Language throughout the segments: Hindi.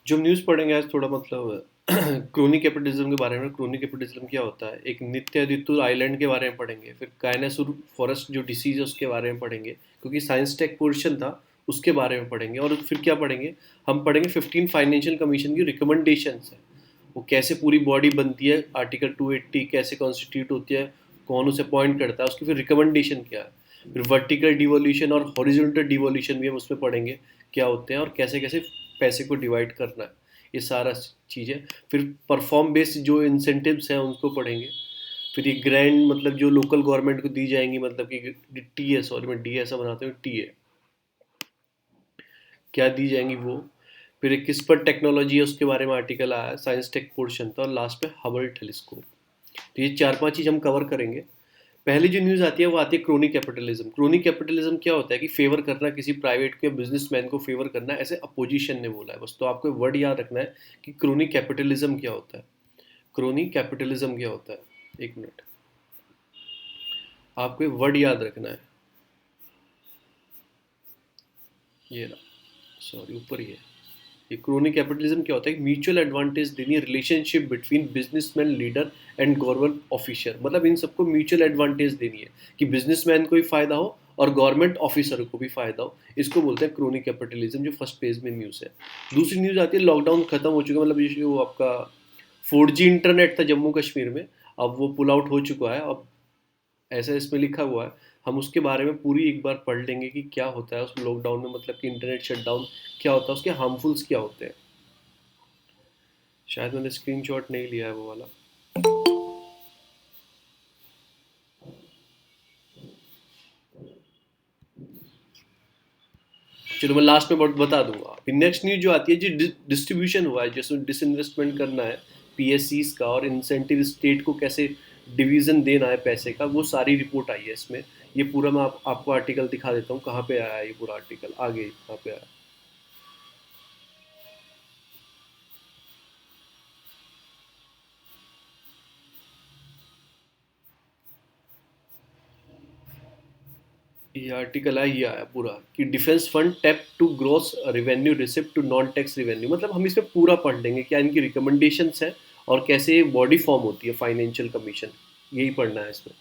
जो हम न्यूज़ पढ़ेंगे आज थोड़ा मतलब क्रोनिक कैपिटलिज्म के बारे में। क्रोनिक कैपिटलिज्म क्या होता है? एक नित्य ऋतु आइलैंड के बारे में पढ़ेंगे, फिर कायनासुर फॉरेस्ट जो डिसीज है उसके बारे में पढ़ेंगे, क्योंकि साइंस टेक पोर्शन था उसके बारे में पढ़ेंगे। और फिर क्या पढ़ेंगे? हम पढ़ेंगे 15 फाइनेंशियल कमीशन की रिकमेंडेशंस है, वो कैसे पूरी बॉडी बनती है, आर्टिकल 280 कैसे कॉन्स्टिट्यूट होती है, कौन उसे अपॉइंट करता है, उसकी फिर रिकमेंडेशन क्या है। फिर वर्टिकल डिवोल्यूशन और हॉरिजॉन्टल डिवोल्यूशन भी हम उसमें पढ़ेंगे क्या होते हैं और कैसे कैसे पैसे को डिवाइड करना है, ये सारा चीज़ें। फिर परफॉर्म बेस्ड जो इंसेंटिव्स हैं उनको पढ़ेंगे। फिर ये ग्रैंड मतलब जो लोकल गवर्नमेंट को दी जाएंगी, मतलब कि टी ए, सॉरी मैं डी ऐसा बनाता हूँ, टी ए क्या दी जाएंगी वो। फिर एक किस पर टेक्नोलॉजी है उसके बारे में आर्टिकल आया है, साइंस टेक पोर्शन था। और लास्ट पे हबल टेलीस्कोप। तो ये चार पांच चीज़ हम कवर करेंगे। पहली जो न्यूज़ आती है वो आती है क्रोनिक कैपिटलिज्म। क्रोनिक कैपिटलिज्म क्या होता है कि फेवर करना, किसी प्राइवेट को या बिजनेसमैन को फेवर करना, ऐसे अपोजिशन ने बोला है बस। तो आपको वर्ड याद रखना है कि क्रोनिक कैपिटलिज्म क्या होता है। क्रोनिक कैपिटलिज्म क्या होता है, एक मिनट, आपको वर्ड याद रखना है। ये रहा, सॉरी ऊपर ही है। ये क्रोनिक कैपिटलिज्म क्या होता है? म्यूचुअल एडवांटेज देनी है, relationship between businessman leader and government officer. मतलब इन सबको म्यूचुअल एडवांटेज देनी है कि बिजनेसमैन को भी फायदा हो और गवर्नमेंट ऑफिसर को भी फायदा हो। इसको बोलते हैं क्रोनिक कैपिटलिज्म, जो फर्स्ट पेज में न्यूज़ है। दूसरी न्यूज़ आती है लॉकडाउन खत्म हो चुका है, मतलब ये जो आपका 4G इंटरनेट था जम्मू कश्मीर में, अब वो पुल आउट हो चुका है। अब ऐसा इसमें लिखा हुआ है, हम उसके बारे में पूरी एक बार पढ़ लेंगे कि क्या होता है उस लॉकडाउन में, मतलब कि इंटरनेट शटडाउन क्या होता है, उसके हार्मफुल्स क्या होते हैं। शायद मैंने स्क्रीनशॉट नहीं लिया है वो वाला। चलो मैं लास्ट में बता दूंगा। फिर नेक्स्ट न्यूज जो आती है जी, डिस्ट्रीब्यूशन हुआ है, जिसमें डिसइन्वेस्टमेंट करना है पीएससीज का, और इंसेंटिव स्टेट को कैसे डिवीजन देना है पैसे का, वो सारी रिपोर्ट आई है इसमें। ये पूरा मैं आपको आर्टिकल दिखा देता हूँ कहाँ पे आया है। ये पूरा आर्टिकल आगे कहाँ पे आया। ये आर्टिकल है, ये आया पूरा कि defence fund tap to gross revenue receipt to non tax revenue. मतलब हम इसमें पूरा पढ़ लेंगे क्या इनकी रिकमेंडेशंस है और कैसे बॉडी फॉर्म होती है फाइनेंशियल कमीशन, यही पढ़ना है इसमें।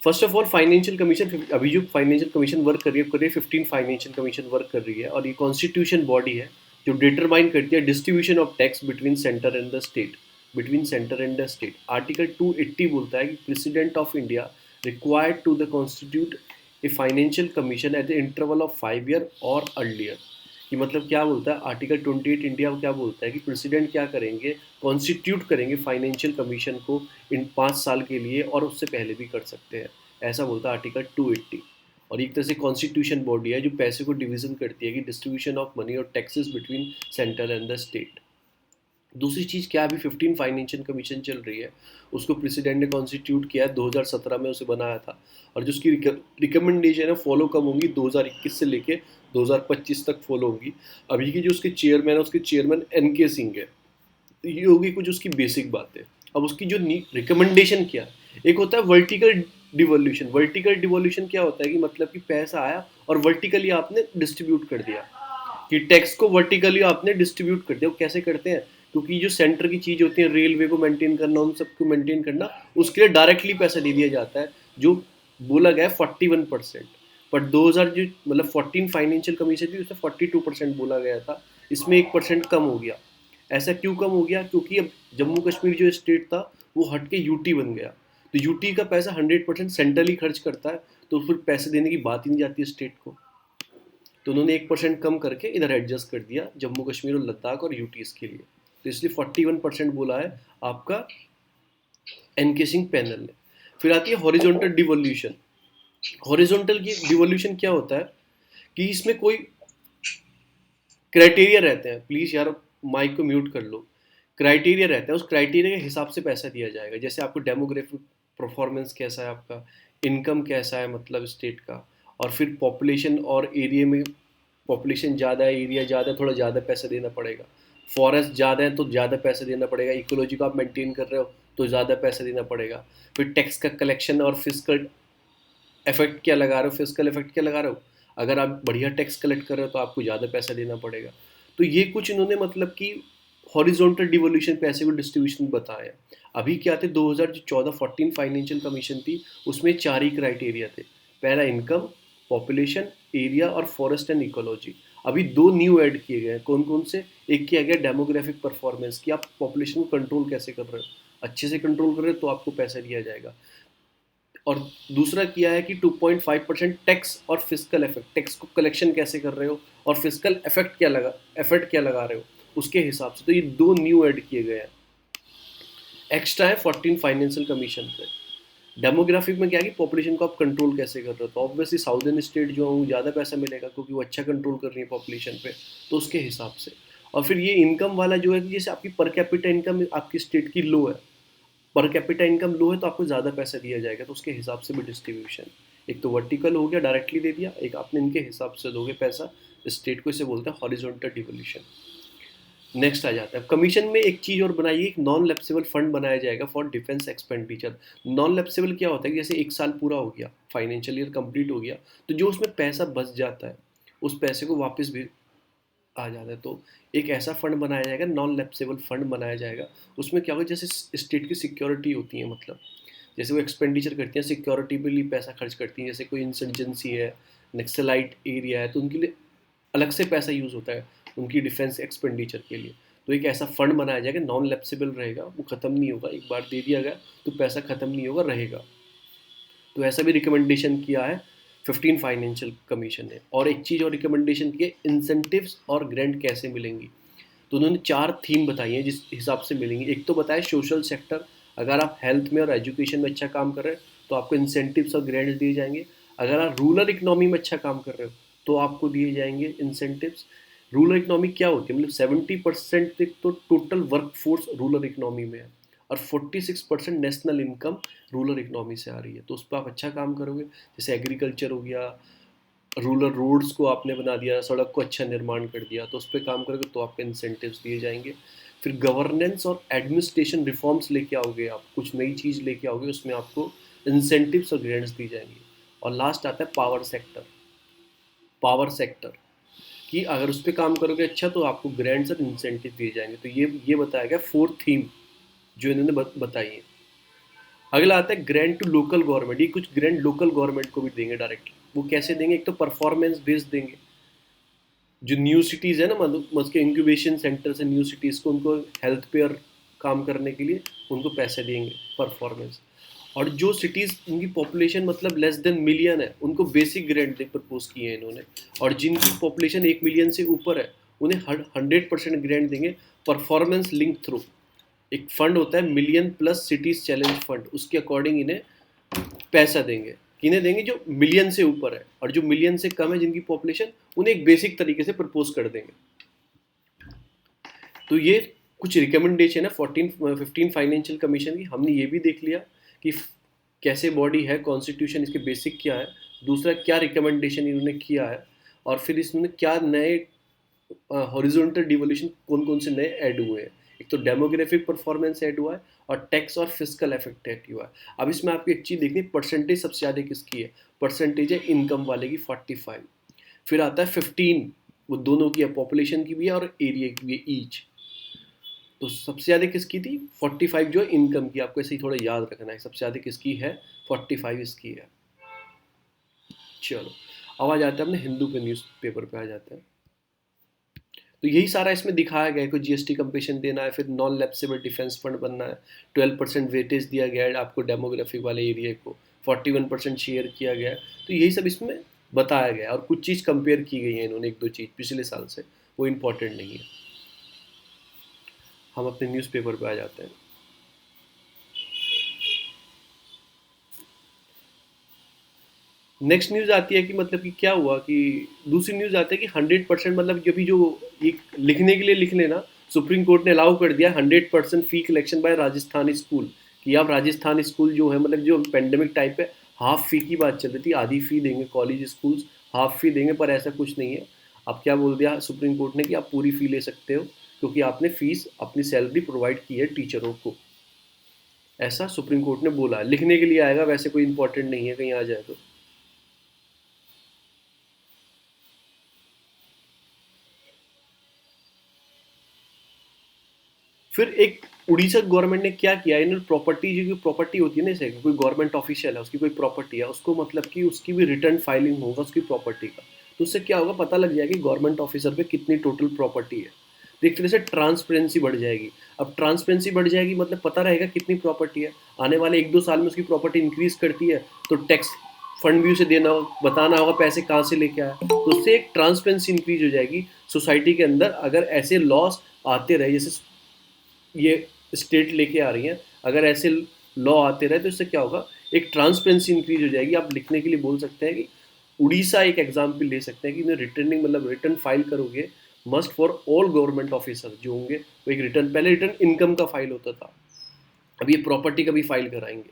First of all financial commission, अभी जो फाइनेंशियल कमीशन वर्क कर रही है 15 फाइनेंशियल कमीशन वर्क कर रही है, और ये कॉन्स्टिट्यूशन बॉडी है जो डिटरमाइन करती है distribution of tax between centre and the state. Between centre and the state article 280 बोलता है कि president of India required to the constitute a financial commission at the interval of 5 year और अर्लियर। कि मतलब क्या बोलता है आर्टिकल 28 इंडिया क्या बोलता है कि प्रेसिडेंट क्या करेंगे, कॉन्स्टिट्यूट करेंगे फाइनेंशियल कमीशन को इन 5 साल के लिए, और उससे पहले भी कर सकते हैं। ऐसा बोलता है आर्टिकल 280। और एक तरह से कॉन्स्टिट्यूशन बॉडी है जो पैसे को डिवीजन करती है कि डिस्ट्रीब्यूशन ऑफ मनी और taxes between centre and the state. दूसरी चीज़ क्या, अभी 15 फाइनेंशियल कमीशन चल रही है, उसको प्रेसिडेंट ने कॉन्स्टिट्यूट किया 2017 में उसे बनाया था। और जो उसकी रिकमेंडेशन है फॉलो कब होंगी, 2021 से लेके 2025 तक फॉलो होंगी। अभी की जो उसके चेयरमैन है, उसके चेयरमैन NK सिंह है। तो ये होगी कुछ उसकी बेसिक बातें। अब उसकी जो रिकमेंडेशन क्या, एक होता है वर्टिकल डिवोल्यूशन। वर्टिकल डिवोल्यूशन क्या होता है कि मतलब कि पैसा आया और वर्टिकली आपने डिस्ट्रीब्यूट कर दिया, कि टैक्स को वर्टिकली आपने डिस्ट्रीब्यूट कर दिया। वो कैसे करते हैं, क्योंकि जो सेंटर की चीज़ होती है, रेलवे को मेंटेन करना, उन सबको मेंटेन करना, उसके लिए डायरेक्टली पैसा दे दिया जाता है, जो बोला गया है 41%। बट 2000 जो मतलब 14 फाइनेंशियल कमीशन थी उसमें 42% बोला गया था, इसमें 1% कम हो गया। ऐसा क्यों कम हो गया, क्योंकि अब जम्मू कश्मीर जो स्टेट था वो हट के यूटी बन गया। तो यूटी का पैसा 100% सेंट्रल ही खर्च करता है, तो फिर पैसे देने की बात ही नहीं जाती स्टेट को। तो उन्होंने 1% कम करके इधर एडजस्ट कर दिया जम्मू कश्मीर और लद्दाख और यूटीज के लिए। तो इसलिए 41% बोला है आपका NK सिंह पैनल ने। फिर आती है हॉरिजॉन्टल डिवोल्यूशन। हॉरिजॉन्टल की डिवोल्यूशन क्या होता है कि इसमें कोई क्राइटेरिया रहते हैं, प्लीज़ यार माइक को म्यूट कर लो। क्राइटेरिया रहता है, उस क्राइटेरिया के हिसाब से पैसा दिया जाएगा। जैसे आपको डेमोग्राफिक परफॉर्मेंस कैसा है आपका, इनकम कैसा है मतलब स्टेट का, और फिर पॉपुलेशन और एरिया में, पॉपुलेशन ज़्यादा है, एरिया ज़्यादा है, थोड़ा ज़्यादा पैसा देना पड़ेगा। फॉरेस्ट ज़्यादा है तो ज़्यादा पैसा देना पड़ेगा। इकोलॉजी को आप मेंटेन कर रहे हो तो ज़्यादा पैसा देना पड़ेगा। फिर टैक्स का कलेक्शन और फिजिकल इफेक्ट क्या लगा रहे हो, फिजिकल इफेक्ट क्या लगा रहे हो, अगर आप बढ़िया टैक्स कलेक्ट कर रहे हो तो आपको ज़्यादा पैसा देना पड़ेगा। तो ये कुछ इन्होंने मतलब कि हॉरिजॉन्टल डिवोल्यूशन पैसे को डिस्ट्रीब्यूशन बताया। अभी क्या थे, 2014 फाइनेंशियल कमीशन थी, उसमें 4 ही क्राइटेरिया थे। पहला इनकम, पॉपुलेशन, एरिया और फॉरेस्ट एंड इकोलॉजी। अभी 2 न्यू ऐड किए गए हैं। कौन कौन से? एक किया गया डेमोग्राफिक परफॉर्मेंस, कि आप पॉपुलेशन को कंट्रोल कैसे कर रहे हो। अच्छे से कंट्रोल कर रहे हो तो आपको पैसा दिया जाएगा। और दूसरा किया है कि 2.5% टैक्स और फिजिकल इफेक्ट, टैक्स को कलेक्शन कैसे कर रहे हो और फिजिकल इफेक्ट क्या लगा रहे हो उसके हिसाब से। तो ये 2 न्यू ऐड किए गए हैं। एक्स्ट्रा है 14 फाइनेंशियल कमीशन पे। डेमोग्राफिक में क्या है कि पॉपुलेशन को आप कंट्रोल कैसे कर रहे हो, तो ऑब्वियसली साउदर्न स्टेट जो है वो ज़्यादा पैसा मिलेगा क्योंकि वो अच्छा कंट्रोल कर रही है पॉपुलेशन पे, तो उसके हिसाब से। और फिर ये इनकम वाला जो है कि जैसे आपकी पर कैपिटा इनकम आपकी स्टेट की लो है, पर कैपिटा इनकम लो है तो आपको ज़्यादा पैसा दिया जाएगा, तो उसके हिसाब से भी डिस्ट्रीब्यूशन। एक तो वर्टिकल हो गया, डायरेक्टली दे दिया, एक आपने इनके हिसाब से दोगे पैसा स्टेट को, इसे बोलते हैं हॉरिजॉन्टल डिवोल्यूशन। नेक्स्ट आ जाता है कमीशन में एक चीज़ और बनाई है, एक नॉन लैप्सेबल फंड बनाया जाएगा for defence expenditure. Non lapsable क्या होता है कि जैसे एक साल पूरा हो गया, फाइनेंशियल ईयर कंप्लीट हो गया, तो जो उसमें पैसा बच जाता है उस पैसे को वापस भी आ जाता है। तो एक ऐसा फंड बनाया जाएगा, नॉन लैप्सेबल फंड बनाया जाएगा। उसमें क्या होगा, जैसे स्टेट की सिक्योरिटी होती है, मतलब जैसे वो एक्सपेंडिचर करती हैं सिक्योरिटी के लिए पैसा खर्च करती हैं, जैसे कोई इंसर्जेंसी है, नक्सलाइट एरिया है, तो उनके लिए अलग से पैसा यूज़ होता है उनकी डिफेंस एक्सपेंडिचर के लिए। तो एक ऐसा फंड बनाया जाएगा, नॉन लैप्सेबल रहेगा, वो ख़त्म नहीं होगा, एक बार दे दिया गया तो पैसा ख़त्म नहीं होगा, रहेगा। तो ऐसा भी रिकमेंडेशन किया है 15 फाइनेंशियल कमीशन ने। और एक चीज़ और रिकमेंडेशन की है, इंसेंटिव्स और ग्रांट कैसे मिलेंगी। तो उन्होंने 4 थीम बताई हैं जिस हिसाब से मिलेंगी। एक तो बताया सोशल सेक्टर, अगर आप हेल्थ में और एजुकेशन में अच्छा काम कर रहे हैं तो आपको इंसेंटिव्स और ग्रांट्स दिए जाएंगे। अगर आप रूरल इकोनॉमी में अच्छा काम कर रहे हो तो आपको दिए जाएंगे इंसेंटिव्स। रूरल इकोनॉमी क्या होती है, मतलब 70% तक तो total work force rural economy में है, और 46% नेशनल इनकम रूरल इकोनॉमी से आ रही है। तो उस पर आप अच्छा काम करोगे, जैसे एग्रीकल्चर हो गया, रूरल रोड्स को आपने बना दिया, सड़क को अच्छा निर्माण कर दिया, तो उस पर काम करोगे तो आपको इंसेंटिव्स दिए जाएंगे। फिर गवर्नेंस और एडमिनिस्ट्रेशन रिफॉर्म्स लेके आओगे, आप कुछ नई चीज़ लेके आओगे, उसमें आपको इंसेंटिव्स और ग्रांट्स दी जाएंगी। और लास्ट आता है पावर सेक्टर। पावर सेक्टर कि अगर उस पर काम करोगे अच्छा तो आपको ग्रांट्स और इंसेंटिव दिए जाएंगे। तो ये बताया गया 4 थीम जो इन्होंने बताई है। अगला आता है ग्रांट टू लोकल गवर्नमेंट। ये कुछ ग्रांट लोकल गवर्नमेंट को भी देंगे डायरेक्टली। वो कैसे देंगे, एक तो परफॉर्मेंस बेस्ड देंगे। जो न्यू सिटीज़ है ना, मतलब के इंक्यूबेशन सेंटर से न्यू सिटीज़ को, उनको हेल्थ पेयर काम करने के लिए उनको पैसे देंगे परफॉर्मेंस। और जो सिटीज़ उनकी पॉपुलेशन मतलब लेस देन मिलियन है उनको बेसिक ग्रांट दे प्रपोज किए हैं इन्होंने। और जिनकी पॉपुलेशन 1 मिलियन से ऊपर है उन्हें 100% ग्रांट देंगे परफॉर्मेंस लिंक थ्रू। एक फंड होता है million plus cities challenge fund, उसके अकॉर्डिंग इन्हें पैसा देंगे। किन्हें देंगे, जो मिलियन से ऊपर है, और जो मिलियन से कम है जिनकी पॉपुलेशन, उन्हें एक बेसिक तरीके से प्रपोज कर देंगे। तो ये कुछ रिकमेंडेशन है 15 फाइनेंशियल कमीशन की। हमने ये भी देख लिया कि कैसे बॉडी है, कॉन्स्टिट्यूशन इसके बेसिक क्या है, दूसरा क्या रिकमेंडेशन इन्होंने किया है, और फिर इसमें क्या नए हॉरिजॉन्टल डिवोल्यूशन कौन कौन से नए ऐड हुए हैं। एक तो डेमोग्राफिक परफॉर्मेंस ऐड हुआ है और टैक्स और फिजिकल इफेक्ट ऐड हुआ है। अब इसमें आपको एक चीज़ देखनी, परसेंटेज सबसे ज़्यादा किसकी है। परसेंटेज है इनकम वाले की 45, फिर आता है 15, वो दोनों की है, पॉपुलेशन की भी है और एरिया की भी है ईच। तो सबसे ज़्यादा किसकी थी 45, जो है इनकम की, आपको ऐसे ही थोड़ा याद रखना है, सबसे ज़्यादा किसकी है 45 इसकी है। चलो अब आ जाते हैं अपने हिंदू के न्यूज़पेपर पे आ जाते हैं। तो यही सारा इसमें दिखाया गया है कि जीएसटी कंपेशन देना है, फिर नॉन लैप्सेबल डिफेंस फंड बनना है, 12% वेटेज दिया गया है आपको डेमोग्राफी वाले एरिया को, 41% शेयर किया गया है। तो यही सब इसमें बताया गया है, और कुछ चीज़ कंपेयर की गई है इन्होंने, एक दो चीज़ पिछले साल से, वो इम्पोर्टेंट नहीं है। हम अपने न्यूज़पेपर पे आ जाते हैं। नेक्स्ट न्यूज़ आती है कि मतलब कि क्या हुआ कि दूसरी न्यूज़ आती है कि 100%, मतलब अभी जो ये लिखने के लिए लिख लेना, सुप्रीम कोर्ट ने अलाउ कर दिया 100% फी कलेक्शन बाय राजस्थान स्कूल। कि आप राजस्थान स्कूल जो है, मतलब जो पेंडेमिक टाइप पे हाफ फी की बात चल रही थी, आधी फी देंगे कॉलेज स्कूल्स, हाफ फी देंगे, पर ऐसा कुछ नहीं है। अब क्या बोल दिया सुप्रीम कोर्ट ने कि आप पूरी फी ले सकते हो क्योंकि आपने फीस अपनी सैलरी प्रोवाइड की है टीचरों को। ऐसा सुप्रीम कोर्ट ने बोला है, लिखने के लिए आएगा, वैसे कोई इंपॉर्टेंट नहीं है, कहीं आ जाए तो। फिर एक उड़ीसा गवर्नमेंट ने क्या किया, इन्होंने प्रॉपर्टी, जो प्रॉपर्टी होती है ना, जैसे कोई गवर्नमेंट ऑफिशियल है उसकी कोई प्रॉपर्टी है, उसको मतलब कि उसकी भी रिटर्न फाइलिंग होगा उसकी प्रॉपर्टी का, तो उससे क्या होगा, पता लग जाएगा कि गवर्नमेंट ऑफिसर पे कितनी टोटल प्रॉपर्टी है। तो एक तरह से ट्रांसपेरेंसी बढ़ जाएगी। अब ट्रांसपेरेंसी बढ़ जाएगी मतलब पता रहेगा कितनी प्रॉपर्टी है, आने वाले 1-2 साल में उसकी प्रॉपर्टी इंक्रीज करती है तो टैक्स फंड भी उसे देना बताना होगा पैसे कहाँ से लेके आया, तो उससे एक ट्रांसपेरेंसी इंक्रीज हो जाएगी सोसाइटी के अंदर। अगर ऐसे लॉस आते रहे जैसे ये स्टेट लेके आ रही हैं, अगर ऐसे लॉ आते रहे तो इससे क्या होगा, एक ट्रांसपेरेंसी इंक्रीज हो जाएगी। आप लिखने के लिए बोल सकते हैं कि उड़ीसा एक एग्जाम्पल ले सकते हैं कि रिटर्निंग मतलब रिटर्न फाइल करोगे must for all government officer जो होंगे, वो एक रिटर्न, पहले रिटर्न इनकम का फाइल होता था, अब ये प्रॉपर्टी का भी फाइल कराएंगे,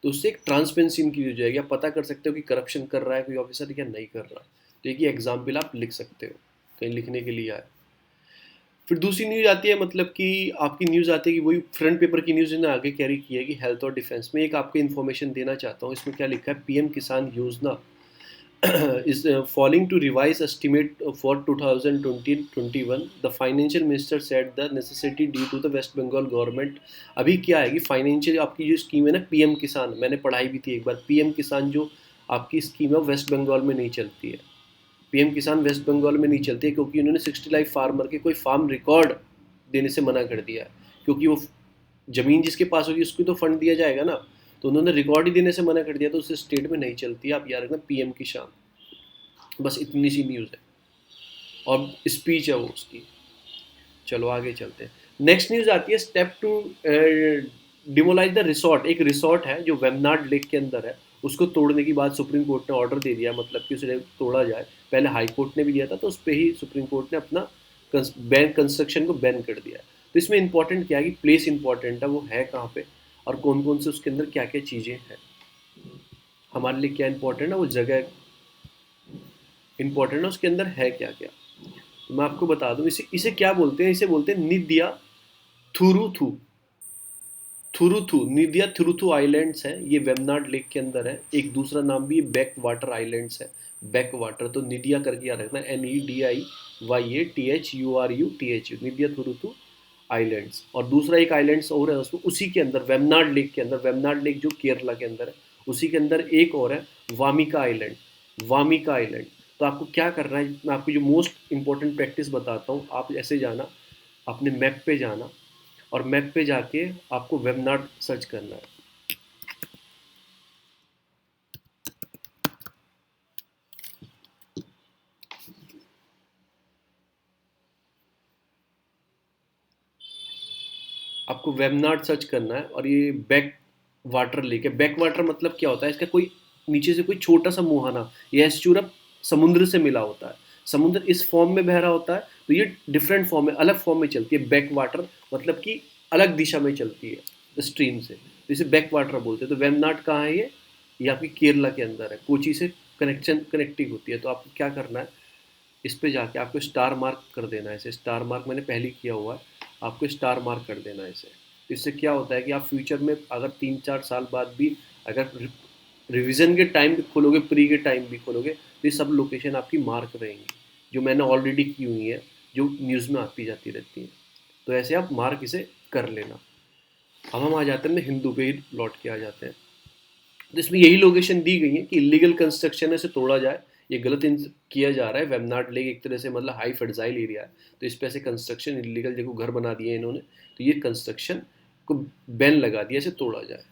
तो उससे एक ट्रांसपेरेंसी इंक्रीज हो जाएगी। आप पता कर सकते हो कि करप्शन कर रहा है कोई ऑफिसर या नहीं कर रहा। तो एक ही एग्जाम्पल आप लिख सकते हो, कहीं लिखने के लिए आए। फिर दूसरी न्यूज़ आती है, मतलब कि आपकी न्यूज़ आती है कि वही फ्रंट पेपर की न्यूज़ ने आगे कैरी की है कि हेल्थ और डिफेंस में एक आपको इन्फॉर्मेशन देना चाहता हूँ। इसमें क्या लिखा है, पीएम किसान योजना is falling to revise estimate for 2020-21. The financial minister said the necessity due to the West Bengal government। अभी क्या है कि फाइनेंशियल आपकी जो स्कीम है ना पीएम किसान, मैंने पढ़ाई भी थी एक बार, पीएम किसान जो आपकी स्कीम है वेस्ट बंगाल में नहीं चलती है। पीएम किसान वेस्ट बंगाल में नहीं चलती है क्योंकि उन्होंने 60 लाख फार्मर के कोई फार्म रिकॉर्ड देने से मना कर दिया है, क्योंकि वो ज़मीन जिसके पास होगी उसको तो फंड दिया जाएगा ना, तो उन्होंने रिकॉर्ड ही देने से मना कर दिया, तो उस स्टेट में नहीं चलती है। आप याद रखना पीएम किसान, बस इतनी सी न्यूज़ है और स्पीच है वो उसकी। चलो आगे चलते हैं। नेक्स्ट न्यूज़ आती है स्टेप टू डिमोलाइज द रिसोर्ट। एक रिसोर्ट है जो वेमनाड लेक के अंदर है, उसको तोड़ने की बात सुप्रीम कोर्ट ने ऑर्डर दे दिया, मतलब कि उसे तोड़ा जाए। पहले हाई कोर्ट ने भी दिया था, तो उस पर ही सुप्रीम कोर्ट ने अपना बैन कंस्ट्रक्शन को बैन कर दिया है। तो इसमें इंपॉर्टेंट क्या है कि प्लेस इंपॉर्टेंट है, वो है कहाँ पे और कौन कौन से उसके अंदर क्या क्या चीज़ें हैं, हमारे लिए क्या इंपॉर्टेंट है, वो जगह इंपॉर्टेंट है, उसके अंदर है क्या क्या। तो मैं आपको बता दूं, इसे इसे क्या बोलते हैं, इसे बोलते हैं निद्या थुरुथु। थुरुथु, निदिया थुरुथु आइलैंड्स है, ये वेमनाड लेक के अंदर है। एक दूसरा नाम भी बैक वाटर आइलैंड्स है, बैक वाटर, तो निदिया करके याद रखना, NEDIYATHURUTHU, निदिया थुरुथु आइलैंड्स। और दूसरा एक आइलैंड्स और है उसमें, उसी के अंदर वेमनाड लेक के अंदर, वेमनाड लेक जो केरला के अंदर है, उसी के अंदर एक और है वामिका आइलैंड, वामिका आइलैंड। तो आपको क्या करना है, मैं आपको जो मोस्ट इंपॉर्टेंट प्रैक्टिस बताता हूँ, आप ऐसे जाना, अपने मैप पे जाना और मैप पे जाके आपको वेबनाड सर्च करना है। आपको वेबनाड सर्च करना है और ये बैक वाटर लेक है। बैक वाटर मतलब क्या होता है, इसका कोई नीचे से कोई छोटा सा मुहाना, ये एस्चुरा समुद्र से मिला होता है, समुद्र इस फॉर्म में बह रहा होता है, तो ये डिफरेंट फॉर्म में, अलग फॉर्म में चलती है। बैक वाटर मतलब कि अलग दिशा में चलती है स्ट्रीम से, तो इसे बैक वाटर बोलते हैं। तो वेबनाड कहाँ है ये आपकी केरला के अंदर है, कोची से कनेक्टिंग होती है। तो आपको क्या करना है, इस पे जाके आपको स्टार मार्क कर देना है, इसे स्टार मार्क मैंने पहले किया हुआ है, आपको स्टार मार्क कर देना है इसे। इससे क्या होता है कि आप फ्यूचर में अगर 3-4 साल बाद भी अगर रिवीजन के टाइम भी खोलोगे, प्री के टाइम भी खोलोगे, तो ये सब लोकेशन आपकी मार्क रहेंगी जो मैंने ऑलरेडी की हुई है, जो न्यूज़ में आती जाती रहती हैं। तो ऐसे आप मार्क इसे कर लेना। अब हम आ जाते हैं हिंदू पे ही लौट के आ जाते हैं। तो इसमें यही लोकेशन दी गई है कि इलीगल कंस्ट्रक्शन है, इसे तोड़ा जाए, ये गलत किया जा रहा है। वेमनाड लेक एक तरह से मतलब हाई फर्टाइल एरिया है, तो इस पे ऐसे कंस्ट्रक्शन इलीगल, देखो घर बना दिए इन्होंने, तो ये कंस्ट्रक्शन को बैन लगा दिया, इसे तोड़ा जाए।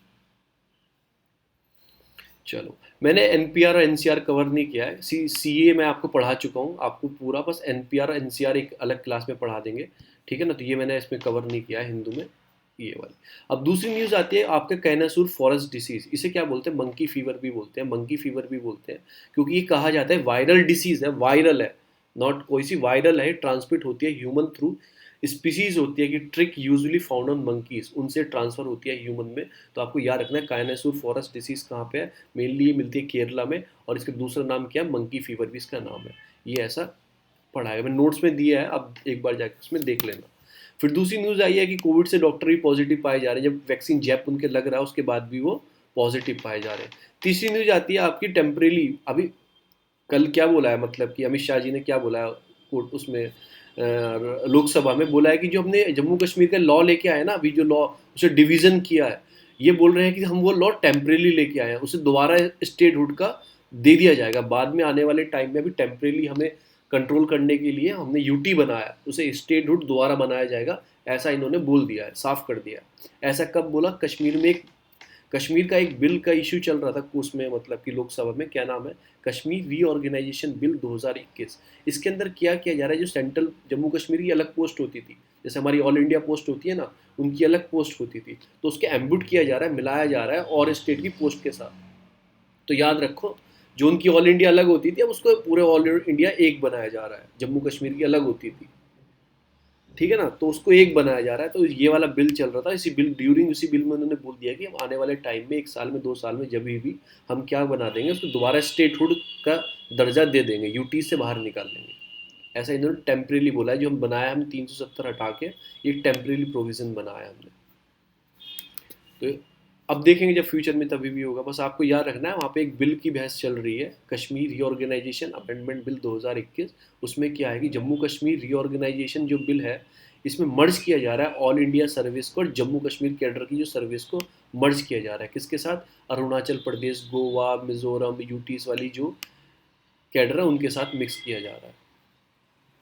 चलो, मैंने एनपीआर और एनसीआर कवर नहीं किया है, सीए मैं आपको पढ़ा चुका हूँ, आपको पूरा बस एनपीआर और एनसीआर एक अलग क्लास में पढ़ा देंगे, ठीक है ना। तो ये मैंने इसमें कवर नहीं किया है हिंदू में, ये वाली। अब दूसरी न्यूज़ आती है आपका कैनासूर फॉरेस्ट डिसीज, इसे क्या बोलते हैं, मंकी फीवर भी बोलते हैं, मंकी फीवर भी बोलते हैं, क्योंकि ये कहा जाता है वायरल डिसीज है, वायरल है, नॉट कोई सी वायरल है, ट्रांसमिट होती है ह्यूमन थ्रू स्पीसीज होती है कि trick usually found on monkeys, उनसे ट्रांसफर होती है ह्यूमन में। तो आपको याद रखना है कायनासूर फॉरेस्ट डिसीज कहाँ पे है, मेनली ये मिलती है केरला में, और इसका दूसरा नाम क्या है, मंकी फीवर भी इसका नाम है। ये ऐसा पढ़ा है, मैंने नोट्स में दिया है, आप एक बार जाकर उसमें देख लेना। फिर दूसरी न्यूज़ आई है कि कोविड से डॉक्टर भी पॉजिटिव पाए जा रहे हैं, जब वैक्सीन जैप उनके लग रहा है उसके बाद भी वो पॉजिटिव पाए जा रहे हैं। तीसरी न्यूज़ आती है आपकी टेम्परेली, अभी कल क्या बोला है, मतलब कि अमित शाह जी ने क्या बोला है कोर्ट उसमें, लोकसभा में बोला है कि जो हमने जम्मू कश्मीर का लॉ लेके आए ना, अभी जो लॉ उसे डिवीज़न किया है, ये बोल रहे हैं कि हम वो लॉ टेम्परेली लेके आए हैं, उसे दोबारा स्टेटहुड का दे दिया जाएगा बाद में आने वाले टाइम में। अभी टेम्परेली हमें कंट्रोल करने के लिए हमने यूटी बनाया, उसे स्टेटहुड दोबारा बनाया जाएगा, ऐसा इन्होंने बोल दिया है, साफ कर दिया है। ऐसा कब बोला? कश्मीर में एक कश्मीर का एक बिल का इशू चल रहा था उसमें, मतलब कि लोकसभा में, क्या नाम है, कश्मीर रीऑर्गेनाइजेशन बिल 2021। इसके अंदर क्या किया जा रहा है, जो सेंट्रल जम्मू कश्मीर की अलग पोस्ट होती थी, जैसे हमारी ऑल इंडिया पोस्ट होती है ना, उनकी अलग पोस्ट होती थी, तो उसके एम्बुट किया जा रहा है, मिलाया जा रहा है और स्टेट की पोस्ट के साथ। तो याद रखो, जो उनकी ऑल इंडिया अलग होती थी, अब उसको पूरे ऑल इंडिया एक बनाया जा रहा है, जम्मू कश्मीर की अलग होती थी, ठीक है ना, तो उसको एक बनाया जा रहा है। तो ये वाला बिल चल रहा था, इसी बिल में उन्होंने बोल दिया कि हम आने वाले टाइम में 1 साल में 2 साल में जब भी हम क्या बना देंगे, उसको दोबारा स्टेटहुड का दर्जा दे देंगे, यूटी से बाहर निकाल देंगे। ऐसा इन्होंने टेम्परेली बोला है, जो हम बनाया, हम 370 हटा के ये टेम्परेली प्रोविज़न बनाया हमने। तो अब देखेंगे जब फ्यूचर में, तभी भी होगा। बस आपको याद रखना है, वहाँ पे एक बिल की बहस चल रही है, कश्मीर रीऑर्गेनाइजेशन अमेंडमेंट बिल 2021। उसमें क्या है कि जम्मू कश्मीर रीऑर्गेनाइजेशन जो बिल है, इसमें मर्ज किया जा रहा है ऑल इंडिया सर्विस को और जम्मू कश्मीर कैडर की जो सर्विस को मर्ज किया जा रहा है। किसके साथ? अरुणाचल प्रदेश, गोवा, मिजोरम, यूटीज वाली जो कैडर है उनके साथ मिक्स किया जा रहा है।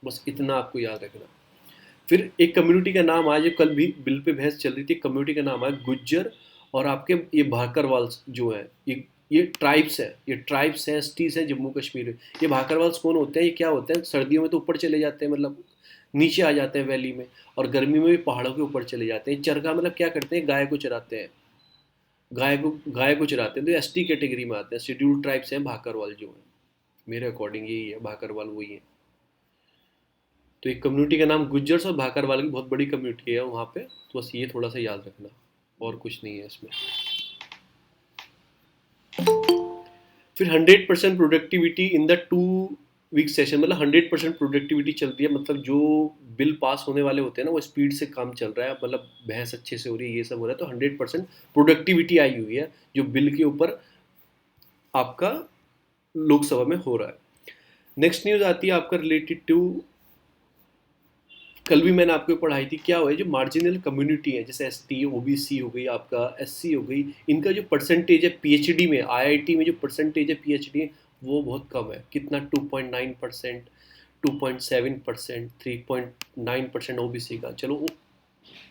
बस इतना आपको याद रखना। फिर एक कम्युनिटी का नाम आज, कल भी बिल पे बहस चल रही थी, कम्युनिटी का नाम है गुज्जर, और आपके ये भाकरवाल्स जो है, ये ट्राइब्स है, ये ट्राइब्स हैं, एसटीज हैं जम्मू कश्मीर में। ये भाकरवाल्स कौन होते हैं? ये क्या होते हैं, सर्दियों में तो ऊपर चले जाते हैं, मतलब नीचे आ जाते हैं वैली में, और गर्मी में भी पहाड़ों के ऊपर चले जाते हैं। चरखा मतलब क्या करते हैं, गाय को चराते हैं, गाय को चराते हैं, तो एसटी कैटेगरी में आते हैं, शेड्यूल्ड ट्राइब्स हैं भाकरवाल जो है, मेरे अकॉर्डिंग यही है, भाकरवाल वही है। तो एक कम्युनिटी का नाम गुज्जर्स और भाकरवाल की बहुत बड़ी कम्युनिटी है वहाँ पे, तो बस ये थोड़ा सा याद रखना, और कुछ नहीं है इसमें। फिर 100% productivity in the 2 week session, मतलब 100% प्रोडक्टिविटी चल रही है, मतलब जो बिल पास होने वाले होते हैं ना, वो स्पीड से काम चल रहा है, मतलब बहस अच्छे से हो रही है, ये सब हो रहा है, तो 100% प्रोडक्टिविटी आई हुई है जो बिल के ऊपर आपका लोकसभा में हो रहा है। नेक्स्ट न्यूज़ आती है आपका रिलेटेड टू, कल भी मैंने आपको पढ़ाई थी, क्या हुआ है, जो मार्जिनल कम्युनिटी है, जैसे एसटी, ओबीसी हो गई, आपका एससी हो गई, इनका जो परसेंटेज है पीएचडी में, आईआईटी में जो परसेंटेज है पीएचडी, वो बहुत कम है। कितना? 2.9%, 2.7%, 3.9% ओबीसी का, चलो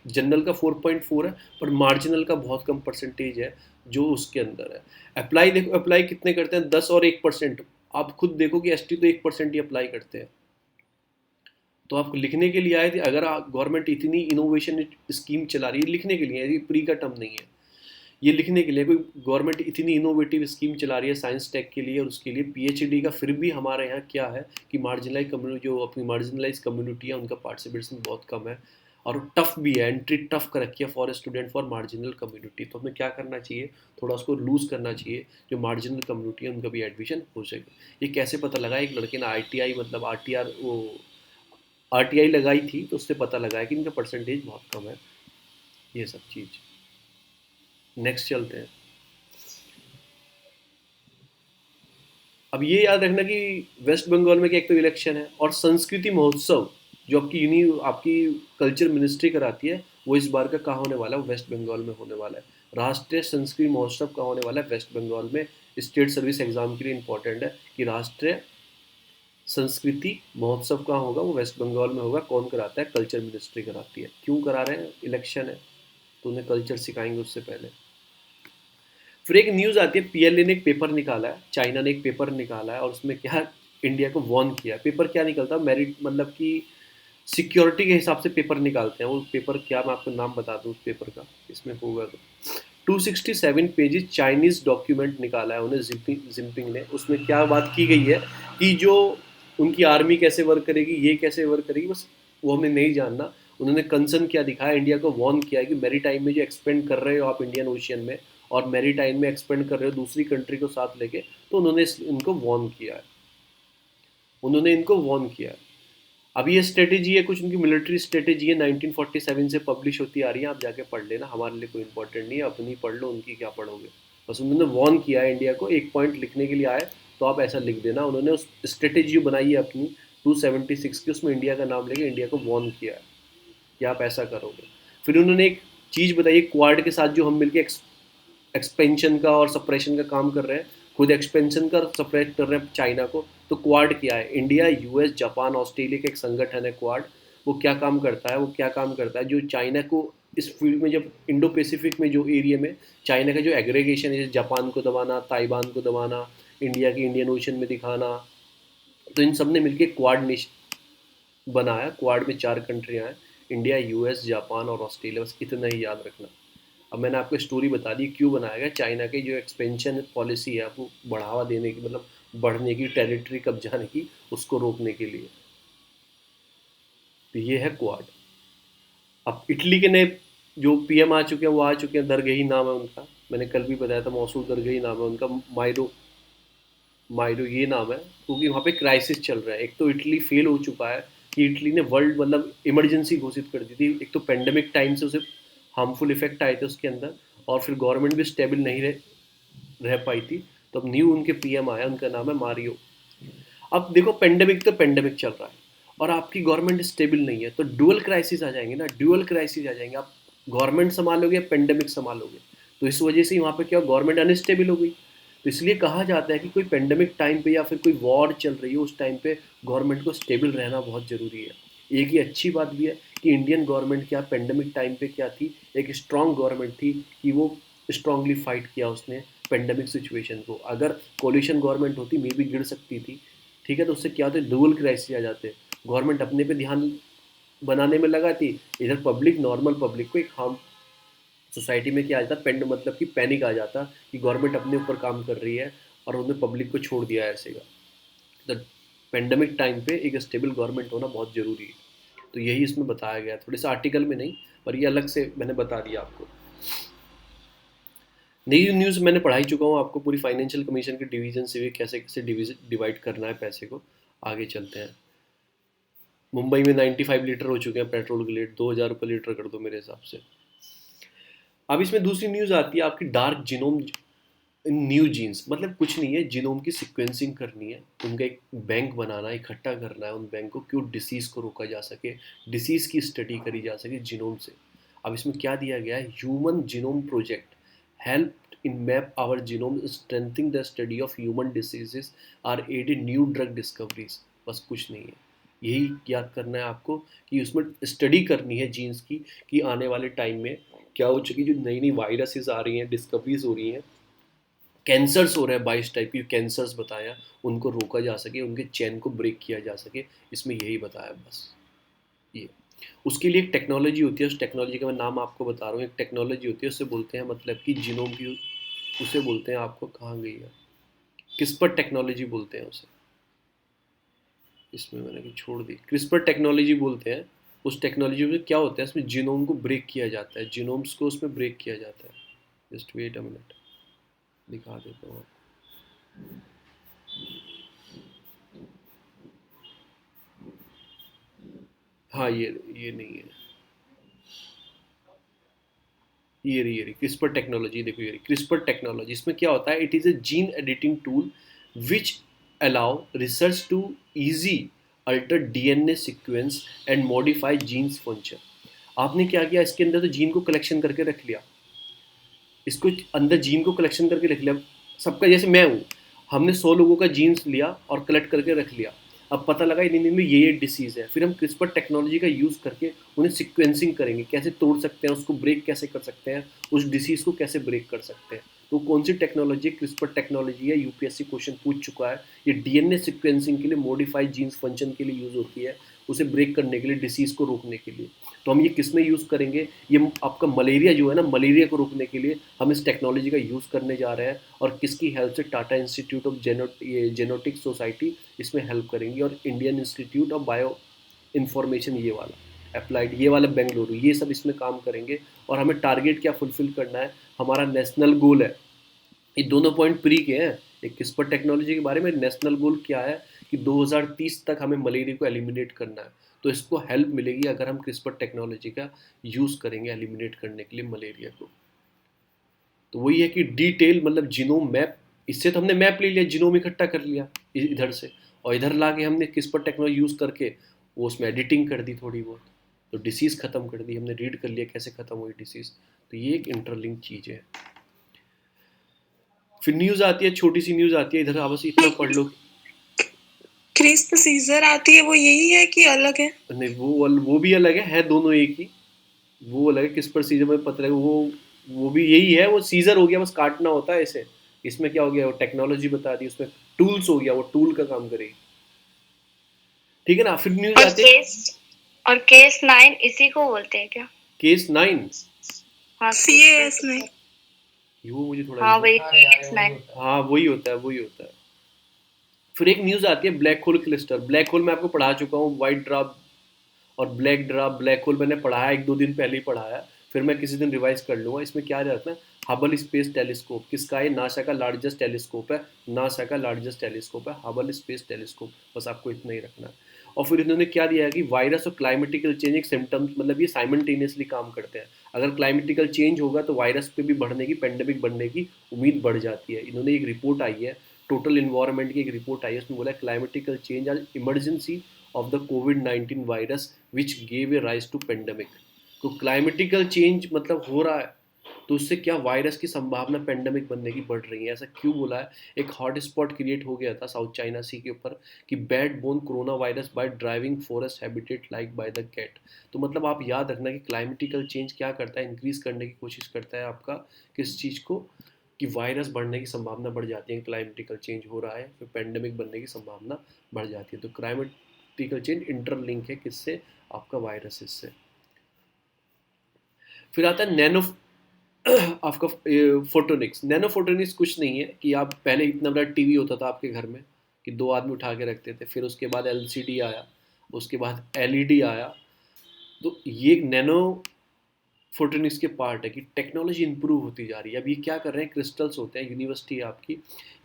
जनरल का 4.4 है, पर मार्जिनल का बहुत कम परसेंटेज है जो उसके अंदर है। अप्लाई देखो, अप्लाई कितने करते हैं, 10 और 1%। आप खुद देखो कि एसटी तो 1% ही अप्लाई करते हैं। तो आप लिखने के लिए आए थे, अगर गवर्नमेंट इतनी इनोवेशन स्कीम चला रही है, लिखने के लिए, ये प्री का टर्म नहीं है, ये लिखने के लिए, कोई गवर्नमेंट इतनी इनोवेटिव स्कीम चला रही है साइंस टेक के लिए और उसके लिए पीएचडी का, फिर भी हमारे यहाँ क्या है कि मार्जिनलाइज कम्युनिटी, जो अपनी मार्जिनलाइज कम्युनिटी है, उनका पार्टिसिपेशन बहुत कम है, और टफ भी है, एंट्री टफ कर रखी है for a student for marginal community. तो हमें क्या करना चाहिए, थोड़ा उसको लूज़ करना चाहिए, जो मार्जिनल कम्युनिटी है उनका भी एडमिशन हो सके। ये कैसे पता लगा? एक लड़के ने आईटीआई, मतलब आरटीआर, वो आरटीआई लगाई थी, तो उससे पता लगा है कि इनका परसेंटेज बहुत कम है, ये सब चीज़। नेक्स्ट चलते हैं। अब ये याद रखना कि वेस्ट बंगाल में क्या, एक तो इलेक्शन है, और संस्कृति महोत्सव जो आपकी कल्चर मिनिस्ट्री कराती है, वो इस बार का कहाँ होने वाला है, वो वेस्ट बंगाल में होने वाला है। राष्ट्रीय संस्कृति महोत्सव कहाँ होने वाला है, वेस्ट बंगाल में। स्टेट सर्विस एग्जाम के लिए इंपॉर्टेंट है कि राष्ट्रीय संस्कृति महोत्सव कहाँ होगा, वो वेस्ट बंगाल में होगा। कौन कराता है? कल्चर मिनिस्ट्री कराती है। क्यों करा रहे हैं? इलेक्शन है, तो उन्हें कल्चर सिखाएंगे उससे पहले। फिर एक न्यूज़ आती है, पीएलए ने एक पेपर निकाला है, चाइना ने एक पेपर निकाला है, और उसमें क्या, इंडिया को वार्न किया है। पेपर क्या निकलता है, मेरिट, मतलब कि सिक्योरिटी के हिसाब से पेपर निकालते हैं। वो पेपर क्या, मैं आपको नाम बता दूँ उस पेपर का, इसमें होगा तो 267 पेजेस चाइनीज़ डॉक्यूमेंट निकाला है उन्हें जिनपिंग ने। उसमें क्या बात की गई है कि जो उनकी आर्मी कैसे वर्क करेगी, ये कैसे वर्क करेगी, बस वो हमें नहीं जानना। उन्होंने कंसर्न क्या दिखाया, इंडिया को वार्न किया है कि मेरी टाइम में जो एक्सपेंड कर रहे हो आप इंडियन ओशियन में, और मेरी टाइम में एक्सपेंड कर रहे हो दूसरी कंट्री को साथ लेके, तो उन्होंने इनको वार्न किया है, उन्होंने इनको वार्न किया है। अब ये स्ट्रेटेजी है, कुछ उनकी मिलिट्री स्ट्रेटेजी है, 1947 से पब्लिश होती आ रही है, आप जाके पढ़ लेना, हमारे लिए कोई इंपॉर्टेंट नहीं है, अपनी पढ़ लो, उनकी क्या पढ़ोगे। बस उन्होंने वार्न किया है इंडिया को, एक पॉइंट लिखने के लिए आए तो आप ऐसा लिख देना। उन्होंने उस स्ट्रेटेजी बनाई है अपनी 276 की, उसमें इंडिया का नाम लेके इंडिया को वार्न किया है कि आप ऐसा करोगे। फिर उन्होंने एक चीज़ बताई, क्वाड के साथ जो हम मिलके एक्सपेंशन का और सप्रेशन का काम कर रहे हैं, खुद एक्सपेंशन का सप्रेट कर रहे हैं चाइना को। तो क्वाड क्या है? इंडिया, यूएस, जापान, ऑस्ट्रेलिया का एक संगठन है क्वाड। वो क्या काम करता है? वो क्या काम करता है, जो चाइना को इस फील्ड में, जब इंडो पैसिफिक में जो एरिया में चाइना का जो एग्रीगेशन है, जैसे जापान को दबाना, ताइवान को दबाना, इंडिया की इंडियन ओशन में दिखाना, तो इन सब ने मिलकर क्वाड नेशन बनाया। क्वाड में 4 कंट्रियाँ हैं, इंडिया, यूएस, जापान और ऑस्ट्रेलिया। बस इतना ही याद रखना। अब मैंने आपको स्टोरी बता दी क्यों बनाया गया। चाइना की जो एक्सपेंशन पॉलिसी है, आपको बढ़ावा देने की, मतलब बढ़ने की, टेरिटरी कब्जाने की, उसको रोकने के लिए। तो ये है क्वाड। अब इटली के नए जो पीएम आ चुके हैं, वो आ चुके हैं, दरगही नाम है उनका। मैंने कल भी बताया था, मौसूद दरगही नाम है उनका। माइरो माइरो ये नाम है, क्योंकि वहाँ पे क्राइसिस चल रहा है। एक तो इटली फेल हो चुका है कि इटली ने वर्ल्ड, मतलब इमरजेंसी घोषित कर दी थी। एक तो पेंडेमिक टाइम से उसे हार्मफुल इफेक्ट आए थे उसके अंदर, और फिर गवर्नमेंट भी स्टेबल नहीं रह पाई थी। तो अब न्यू उनके पीएम आया, उनका नाम है मारियो। अब देखो, पेंडेमिक तो पेंडेमिक चल रहा है और आपकी गवर्नमेंट स्टेबल नहीं है, तो ड्यूअल क्राइसिस आ जाएंगे ना, ड्यूअल क्राइसिस आ जाएंगे। आप गवर्नमेंट संभालोगे, पेंडेमिक संभालोगे। तो इस वजह से वहाँ पे क्या, गवर्नमेंट अनस्टेबल हो गई। तो इसलिए कहा जाता है कि कोई पेंडेमिक टाइम पे या फिर कोई वॉर चल रही है, उस टाइम पे गवर्नमेंट को स्टेबल रहना बहुत ज़रूरी है। एक ये अच्छी बात भी है कि इंडियन गवर्नमेंट क्या पेंडेमिक टाइम पे क्या थी, एक स्ट्रांग गवर्नमेंट थी, कि वो स्ट्रांगली फाइट किया उसने पेंडेमिक सिचुएशन को। अगर कोलिशन गवर्नमेंट होती, मे भी गिर सकती थी। ठीक है, तो उससे क्या होता है, डुअल क्राइसिस आ जाते हैं। गवर्नमेंट अपने पे ध्यान बनाने में लगा थी, इधर पब्लिक, नॉर्मल पब्लिक को एक हार्म, सोसाइटी में क्या आ जाता, पेंड मतलब कि पैनिक आ जाता कि गवर्नमेंट अपने ऊपर काम कर रही है और उन्होंने पब्लिक को छोड़ दिया है ऐसे का। तो पेंडेमिक टाइम पे एक स्टेबल गवर्नमेंट होना बहुत ज़रूरी है। तो यही इसमें बताया गया है, थोड़े से आर्टिकल में नहीं, पर ये अलग से मैंने बता दिया आपको। नई न्यूज़ मैंने पढ़ा ही चुका हूँ आपको, पूरी फाइनेंशियल कमीशन के डिवीजन से भी कैसे कैसे डिवाइड करना है पैसे को। आगे चलते हैं। मुंबई में 95 लीटर हो चुके हैं पेट्रोल के रेट, 2,000 रुपये लीटर कर दो मेरे हिसाब से। अब इसमें दूसरी न्यूज़ आती है आपकी, डार्क जिनोम न्यू जीन्स। मतलब कुछ नहीं है, जिनोम की सिक्वेंसिंग करनी है, उनका एक बैंक बनाना है, इकट्ठा करना है उन बैंक को, क्यों डिसीज़ को रोका जा सके, डिसीज़ की स्टडी करी जा सके जिनोम से। अब इसमें क्या दिया गया है, human genome project help in map our genome, strengthening the study of human diseases, or aid in new drug discoveries. बस कुछ नहीं है, यही याद करना है आपको कि उसमें स्टडी करनी है जीन्स की, कि आने वाले टाइम में क्या हो चुकी, जो नई नई वायरसेस आ रही हैं, डिस्कवरीज हो रही हैं, कैंसर्स हो रहे हैं, 22 टाइप की कैंसर्स बताया, उनको रोका जा सके, उनके चेन को ब्रेक किया जा सके। इसमें यही बताया बस। ये उसके लिए एक टेक्नोलॉजी होती है, उस टेक्नोलॉजी का मैं नाम आपको बता रहा हूँ। एक टेक्नोलॉजी होती है, उससे बोलते हैं, मतलब कि जीनोम की, उसे बोलते हैं, आपको कहाँ गई है, क्रिस्पर टेक्नोलॉजी बोलते हैं उसे। इसमें मैंने कुछ छोड़ दी, क्रिस्पर टेक्नोलॉजी बोलते हैं। उस टेक्नोलॉजी में क्या होता है, इसमें जीनोम को ब्रेक किया जाता है, जीनोम्स को उसमें ब्रेक किया जाता है। जस्ट वेट अ मिनट, दिखा देता हूँ। हाँ, ये नहीं है, ये रही क्रिस्पर टेक्नोलॉजी। देखो, ये क्रिस्पर टेक्नोलॉजी, इसमें क्या होता है, it is a gene editing tool which allow research to easy alter DNA sequence and modify genes function. आपने क्या किया, इसके अंदर तो जीन को कलेक्शन करके रख लिया, इसको अंदर जीन को कलेक्शन करके रख लिया सबका। जैसे मैं हूँ, हमने 100 लोगों का जीन्स लिया और कलेक्ट करके रख लिया। अब पता लगा इन में ये डिसीज़ है, फिर हम क्रिस्पर टेक्नोलॉजी का यूज़ करके उन्हें सिक्वेंसिंग करेंगे, कैसे तोड़ सकते हैं उसको, ब्रेक कैसे कर सकते हैं, उस डिसीज़ को कैसे ब्रेक कर सकते हैं। तो कौन सी टेक्नोलॉजी, क्रिस्पर टेक्नोलॉजी है, यूपीएससी क्वेश्चन पूछ चुका है। ये डीएनए सिक्वेंसिंग के लिए, मॉडिफाइड जीन्स फंक्शन के लिए यूज़ होती है, उसे ब्रेक करने के लिए, डिसीज़ को रोकने के लिए। तो हम ये किस में यूज़ करेंगे, ये आपका मलेरिया जो है ना, मलेरिया को रोकने के लिए हम इस टेक्नोलॉजी का यूज़ करने जा रहे हैं। और किसकी हेल्प से, टाटा इंस्टीट्यूट ऑफ जेनोटिक सोसाइटी इसमें हेल्प करेंगी, और Indian institute of bio information, ये वाला अप्लाइड, ये वाला बेंगलुरु, ये सब इसमें काम करेंगे। और हमें टारगेट क्या फुलफिल करना है, हमारा नेशनल गोल है, ये दोनों पॉइंट प्री के हैं। एक किस्पर टेक्नोलॉजी के बारे में, नेशनल गोल क्या है कि 2030 तक हमें मलेरिया को एलिमिनेट करना है। तो इसको हेल्प मिलेगी अगर हम क्रिस्पर टेक्नोलॉजी का यूज़ करेंगे एलिमिनेट करने के लिए मलेरिया को। तो वही है कि डिटेल, मतलब जीनोम मैप, इससे तो हमने मैप ले लिया, जीनोम इकट्ठा कर लिया इधर से, और इधर ला के हमने किस पर टेक्नोलॉजी यूज़ करके वो उसमें एडिटिंग कर दी थोड़ी बहुत, तो डिसीज़ ख़त्म कर दी हमने, रीड कर लिया कैसे ख़त्म हुई डिसीज़। तो ये एक इंटरलिंक चीज़ है। फिर न्यूज़ आती है, छोटी सी न्यूज़ आती है, इधर आप बस इतना पढ़ लो। क्रिस्प सीजर आती है, वो यही है कि अलग है? नहीं, वो भी अलग है दोनों एक ही। वो अलग है, किस पर सीजर में पता लगे, वो भी यही है, वो सीजर हो गया, बस काटना होता है ऐसे। इसमें क्या हो गया, वो टेक्नोलॉजी बता दी, उसमें टूल्स हो गया, वो टूल का काम करेगी। ठीक है ना। फिर न्यूज़ और आती है केस 9 इसी को बोलते हैं क्या? केस 9। हाँ, CAS 9। वो मुझे थोड़ा हाँ, वही केस 9। हाँ वही होता है, वही होता है। फिर एक न्यूज़ आती है black hole cluster. Black hole मैं आपको पढ़ा चुका हूँ, वाइट ड्राफ और ब्लैक ड्राफ। ब्लैक होल मैंने पढ़ाया, 1-2 दिन पहले ही पढ़ाया, फिर मैं किसी दिन रिवाइज कर लूँगा। इसमें क्या रहता है, हबल स्पेस टेलीस्कोप। किसका है? नासा का लार्जेस्ट टेलीस्कोप है, नासा का लार्जेस्ट टेलीस्कोप है हबल स्पेस टेलीस्कोप। बस आपको इतना ही रखना है। और फिर इन्होंने क्या दिया है कि वायरस और क्लाइमेटिकल चेंज एक सिम्टम्स, मतलब ये साइमल्टेनियसली काम करते हैं। अगर क्लाइमेटिकल चेंज होगा तो वायरस पे भी बढ़ने की, पेंडेमिक बढ़ने की उम्मीद बढ़ जाती है। इन्होंने एक रिपोर्ट आई है, टोटल इन्वायरमेंट की एक रिपोर्ट आई है, उसमें बोला क्लाइमेटिकल चेंज आज इमरजेंसी ऑफ द कोविड-19 virus which gave a rise to pandemic. तो क्लाइमेटिकल चेंज मतलब हो रहा है, तो उससे क्या वायरस की संभावना पेंडेमिक बनने की बढ़ रही है। ऐसा क्यों बोला है? एक हॉट स्पॉट क्रिएट हो गया था साउथ चाइना सी के ऊपर कि bat borne corona virus by driving forest habitat like by the cat. तो मतलब आप याद रखना कि क्लाइमेटिकल चेंज क्या करता है, इंक्रीज करने की कोशिश करता है आपका किस चीज़ को, कि वायरस बढ़ने की संभावना बढ़ जाती है। क्लाइमेटिकल चेंज हो रहा है, फिर पेंडेमिक बनने की संभावना बढ़ जाती है। तो क्लाइमेटिकल चेंज इंटरलिंक है किससे? आपका वायरसेस से। फिर आता है नैनो आपका फोटोनिक्स। नैनो फोटोनिक्स कुछ नहीं है कि आप पहले इतना बड़ा टीवी होता था आपके घर में कि 2 आदमी उठा के रखते थे, फिर उसके बाद एलसीडी आया, उसके बाद एलईडी आया। तो ये एक नैनो फोटोनिक्स के पार्ट है कि टेक्नोलॉजी इंप्रूव होती जा रही है। अब ये क्या कर रहे हैं, क्रिस्टल्स होते हैं, यूनिवर्सिटी है आपकी,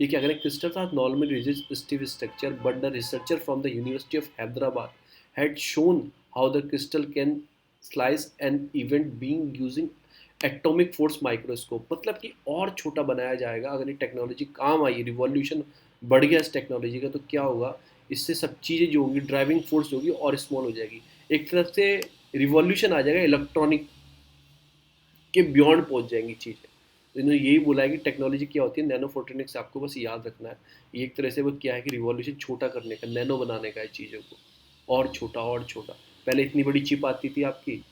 ये क्या कर रहे हैं, crystals are normally resistive structure but the researcher from the university of Hyderabad had shown how the crystal can slice an event being using atomic force microscope. मतलब कि और छोटा बनाया जाएगा अगर ये टेक्नोलॉजी काम आई, रिवॉल्यूशन बढ़ गया इस टेक्नोलॉजी का, तो क्या होगा, इससे सब चीज़ें जो होंगी, ड्राइविंग फोर्स होगी और स्मॉल हो जाएगी। एक तरफ से रिवॉल्यूशन आ जाएगा, इलेक्ट्रॉनिक के बियॉन्ड पहुंच जाएंगी चीज़ें। तो इन्होंने यही बोला है कि टेक्नोलॉजी क्या होती है, नैनो फोटोनिक्स, आपको बस याद रखना है। ये एक तरह से वो क्या है कि रिवॉल्यूशन छोटा करने का, नैनो बनाने का है चीज़ों को, और छोटा और छोटा। पहले इतनी बड़ी चिप आती थी आपकी,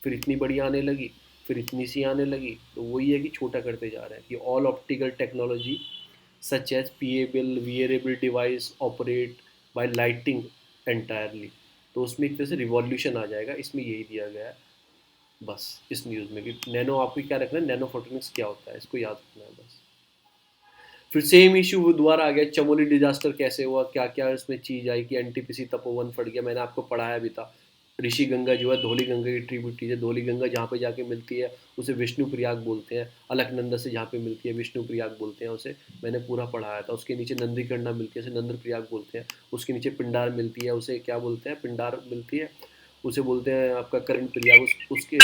फिर इतनी बड़ी आने लगी, फिर इतनी सी आने लगी, तो वही है कि छोटा करते जा रहे हैं कि all optical technology such as पीएबल wearable device operate by lighting entirely. तो उसमें एक तरह से रिवॉल्यूशन आ जाएगा, इसमें यही दिया गया है बस इस न्यूज़ में कि नैनो, आपको क्या रखना है, नैनो फोटोनिक्स क्या होता है, इसको याद रखना है बस। फिर सेम इशू वो दोबारा आ गया, चमोली डिजास्टर कैसे हुआ, क्या क्या इसमें चीज़ आई कि एनटीपीसी तपोवन फट गया। मैंने आपको पढ़ाया भी था। ऋषि गंगा जो है धौली गंगा की ट्रिब्यूटरी है, धौली गंगा जहाँ पे जाके मिलती है उसे विष्णु प्रयाग बोलते हैं। अलकनंदा से जहाँ पे मिलती है विष्णु प्रयाग बोलते हैं उसे, मैंने पूरा पढ़ाया था। उसके नीचे नंदीकंडा मिलती है उसे नंद प्रयाग बोलते हैं। उसके नीचे पिंडार मिलती है उसे क्या बोलते हैं, पिंडार मिलती है उसे बोलते हैं आपका करण प्रयाग। उसके